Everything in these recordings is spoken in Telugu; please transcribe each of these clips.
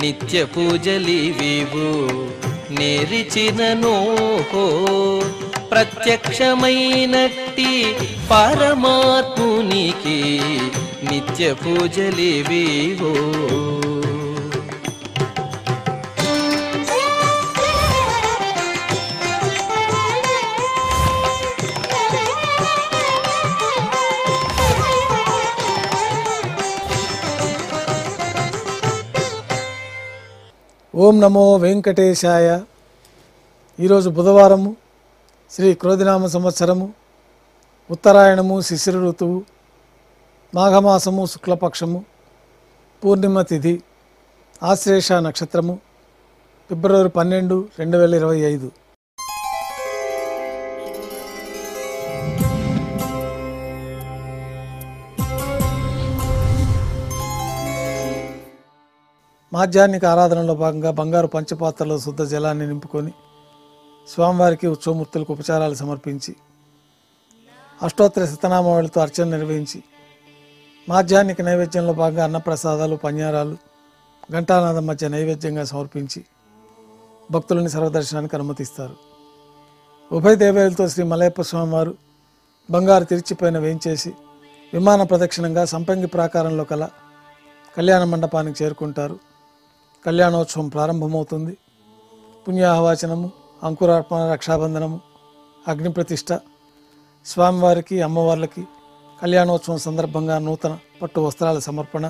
నిత్య పూజలివివు నేరిచినను ప్రత్యక్షమైనట్టి పరమాత్మునికి నిత్య పూజలివివు. ఓం నమో వెంకటేశాయ. ఈరోజు బుధవారము, శ్రీ క్రోధినామ సంవత్సరము, ఉత్తరాయణము, శిశిర ఋతువు, మాఘమాసము, శుక్లపక్షము, పూర్ణిమ తిథి, ఆశ్లేష నక్షత్రము, ఫిబ్రవరి 12, 2025. మాధ్యాహ్నిక ఆరాధనలో భాగంగా బంగారు పంచపాత్రలో శుద్ధ జలాన్ని నింపుకొని స్వామివారికి ఉత్సవమూర్తులకు ఉపచారాలు సమర్పించి అష్టోత్తర శతనామావళితో అర్చన నిర్వహించి మాధ్యాహ్నిక నైవేద్యంలో భాగంగా అన్నప్రసాదాలు, పన్యారాలు ఘంటానాదం మధ్య నైవేద్యంగా సమర్పించి భక్తులని సర్వదర్శనానికి అనుమతిస్తారు. ఉభయ దేవేలతో శ్రీ మలయప్ప స్వామివారు బంగారు తిరిచిపైన వేయించేసి విమాన ప్రదక్షిణంగా సంపంగి ప్రాకారంలో కల కళ్యాణ మండపానికి చేరుకుంటారు. కళ్యాణోత్సవం ప్రారంభమవుతుంది. పుణ్యాహవాచనము, అంకురార్పణ, రక్షాబంధనము, అగ్నిప్రతిష్ఠ, స్వామివారికి అమ్మవార్లకి కళ్యాణోత్సవం సందర్భంగా నూతన పట్టు వస్త్రాల సమర్పణ,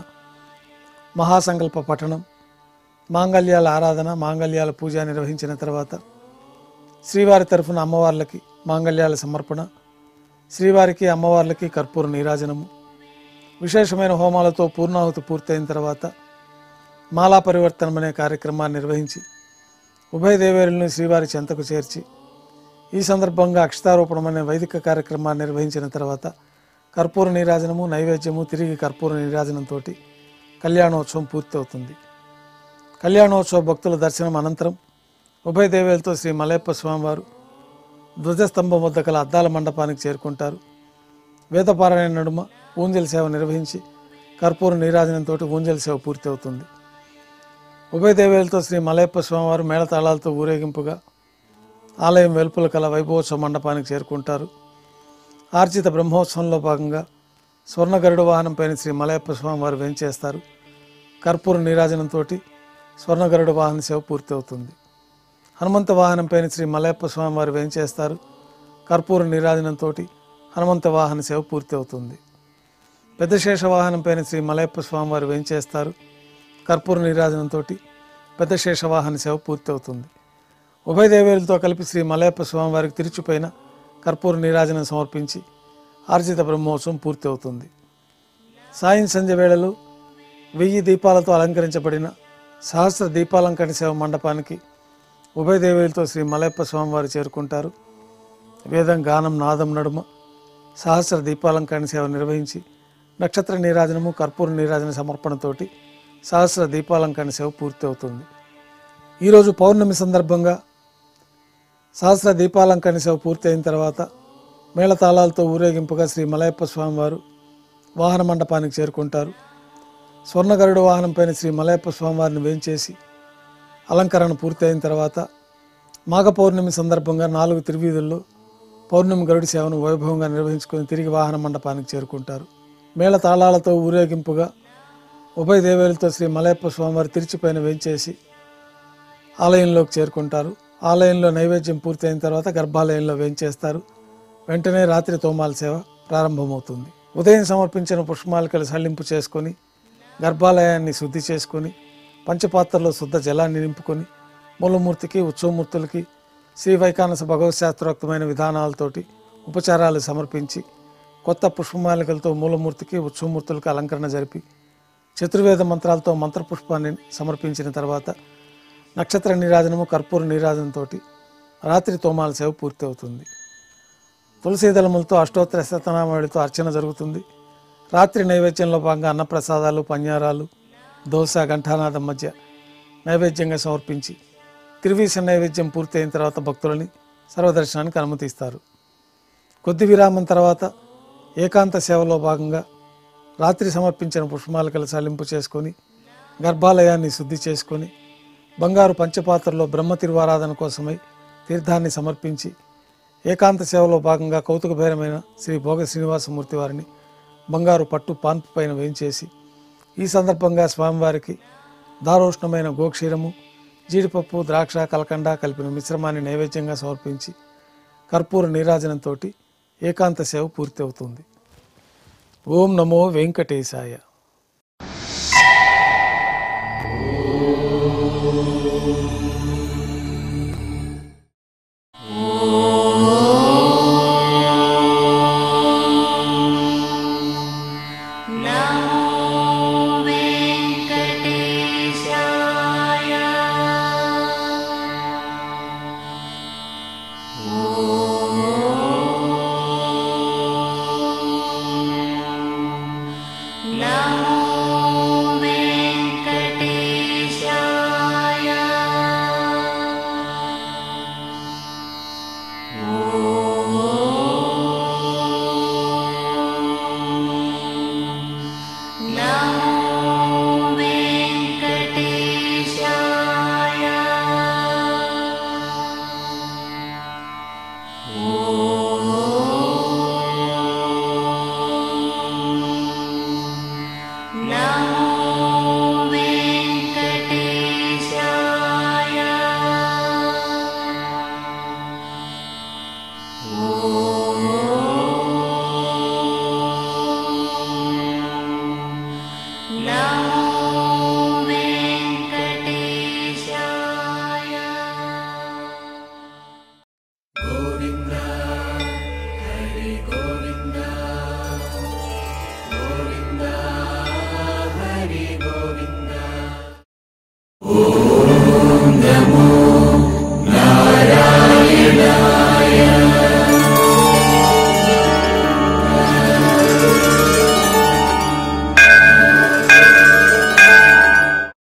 మహాసంకల్ప పఠనం, మాంగళ్యాల ఆరాధన, మాంగళ్యాల పూజ నిర్వహించిన తర్వాత శ్రీవారి తరఫున అమ్మవార్లకి మాంగళ్యాల సమర్పణ, శ్రీవారికి అమ్మవార్లకి కర్పూర నీరాజనము, విశేషమైన హోమాలతో పూర్ణాహుతి పూర్తయిన తర్వాత మాలా పరివర్తనం అనే కార్యక్రమాన్ని నిర్వహించి ఉభయ దేవేరులను శ్రీవారి చెంతకు చేర్చి ఈ సందర్భంగా అక్షతారోపణం అనే వైదిక కార్యక్రమాన్ని నిర్వహించిన తర్వాత కర్పూర నీరాజనము, నైవేద్యము, తిరిగి కర్పూర నీరాజనంతో కళ్యాణోత్సవం పూర్తి అవుతుంది. కళ్యాణోత్సవ భక్తుల దర్శనం అనంతరం ఉభయ దేవేలతో శ్రీ మలయప్ప స్వామివారు ధ్వజస్తంభం వద్ద కల అద్దాల మండపానికి చేరుకుంటారు. వేదపారాయణ నడుమ ఊంజల్ సేవ నిర్వహించి కర్పూర నీరాజనంతో ఊంజల్ సేవ పూర్తి అవుతుంది. ఉభయ దేవేలతో శ్రీ మలయప్ప స్వామివారు మేళతాళాలతో ఊరేగింపుగా ఆలయం వెలుపల కల వైభవోత్సవ మండపానికి చేరుకుంటారు. ఆర్జిత బ్రహ్మోత్సవంలో భాగంగా స్వర్ణ గరుడ వాహనంపైన శ్రీ మలయప్ప స్వామివారు వేంచేస్తారు. కర్పూర నీరాజనంతో స్వర్ణ గరుడ వాహన సేవ పూర్తి అవుతుంది. హనుమంత వాహనంపైన శ్రీ మలయప్ప స్వామివారు వేంచేస్తారు. కర్పూర నీరాజనంతో హనుమంత వాహన సేవ పూర్తి అవుతుంది. పెద్ద శేష వాహనంపైన శ్రీ మలయప్ప స్వామివారు వేంచేస్తారు. కర్పూర నీరాజనంతో పెద్ద శేష వాహన సేవ పూర్తి అవుతుంది. ఉభయ దేవేలతో కలిపి శ్రీ మలయప్ప స్వామివారికి తిరుచుపైన కర్పూర నీరాజనం సమర్పించి ఆర్జిత బ్రహ్మోత్సవం పూర్తి అవుతుంది. సాయం సంధ్య వేళలో 1000 దీపాలతో అలంకరించబడిన సహస్ర దీపాలంకరణ సేవ మండపానికి ఉభయ దేవేలతో శ్రీ మలయప్ప స్వామివారు చేరుకుంటారు. వేదం, గానం, నాదం నడుమ సహస్ర దీపాలంకరణ సేవ నిర్వహించి నక్షత్ర నీరాజనము, కర్పూర నీరాజన సమర్పణతోటి సహస్ర దీపాలంకరణ సేవ పూర్తి అవుతుంది. ఈరోజు పౌర్ణమి సందర్భంగా సహస్ర దీపాలంకరణ సేవ పూర్తి అయిన తర్వాత మేళతాళాలతో ఊరేగింపుగా శ్రీ మలయప్ప స్వామివారు వాహన మండపానికి చేరుకుంటారు. స్వర్ణ గరుడ వాహనంపైన శ్రీ మలయప్ప స్వామివారిని వేంచేసి అలంకరణ పూర్తి అయిన తర్వాత మాఘ పౌర్ణమి సందర్భంగా 4 తిరువీధుల్లో పౌర్ణమి గరుడి సేవను వైభవంగా నిర్వహించుకొని తిరిగి వాహన మండపానికి చేరుకుంటారు. మేళ తాళాలతో ఊరేగింపుగా ఉభయ దేవేలతో శ్రీ మలయప్ప స్వామివారి తిరుచిపైన వేంచేసి ఆలయంలోకి చేరుకుంటారు. ఆలయంలో నైవేద్యం పూర్తయిన తర్వాత గర్భాలయంలో వేంచేస్తారు. వెంటనే రాత్రి తోమాల సేవ ప్రారంభమవుతుంది. ఉదయం సమర్పించిన పుష్పమాలికలు సల్లింపు చేసుకొని గర్భాలయాన్ని శుద్ధి చేసుకొని పంచపాత్రలో శుద్ధ జలాన్ని నింపుకొని మూలమూర్తికి, ఉత్సవమూర్తులకి శ్రీ వైకానస భగవత్ శాస్త్రోక్తమైన విధానాలతోటి ఉపచారాలు సమర్పించి కొత్త పుష్పమాలికలతో మూలమూర్తికి, ఉత్సవమూర్తులకు అలంకరణ జరిపి చతుర్వేద మంత్రాలతో మంత్రపుష్పాన్ని సమర్పించిన తర్వాత నక్షత్ర నీరాజనము, కర్పూర నీరాజనంతో రాత్రి తోమాల సేవ పూర్తి అవుతుంది. తులసీదళములతో అష్టోత్తర శతనామావళితో అర్చన జరుగుతుంది. రాత్రి నైవేద్యంలో భాగంగా అన్నప్రసాదాలు, పన్యారాలు, దోశ, ఘంటానాదం మధ్య నైవేద్యంగా సమర్పించి తిరువీస నైవేద్యం పూర్తయిన తర్వాత భక్తులని సర్వదర్శనానికి అనుమతిస్తారు. కొద్ది విరామం తర్వాత ఏకాంత సేవలో భాగంగా రాత్రి సమర్పించిన పుష్పమాలికలు సల్లింపు చేసుకొని గర్భాలయాన్ని శుద్ధి చేసుకొని బంగారు పంచపాత్రలో బ్రహ్మ తిరువారాధన కోసమై తీర్థాన్ని సమర్పించి ఏకాంత సేవలో భాగంగా కౌతుకభైరమైన శ్రీ భోగ శ్రీనివాసమూర్తి వారిని బంగారు పట్టు పాన్పు పైన వేయించేసి ఈ సందర్భంగా స్వామివారికి దారోష్ణమైన గోక్షీరము, జీడిపప్పు, ద్రాక్ష, కలకండ కలిపిన మిశ్రమాన్ని నైవేద్యంగా సమర్పించి కర్పూర నీరాజనంతో ఏకాంత సేవ పూర్తి అవుతుంది. ఓం నమో వెంకటేశాయ. Oh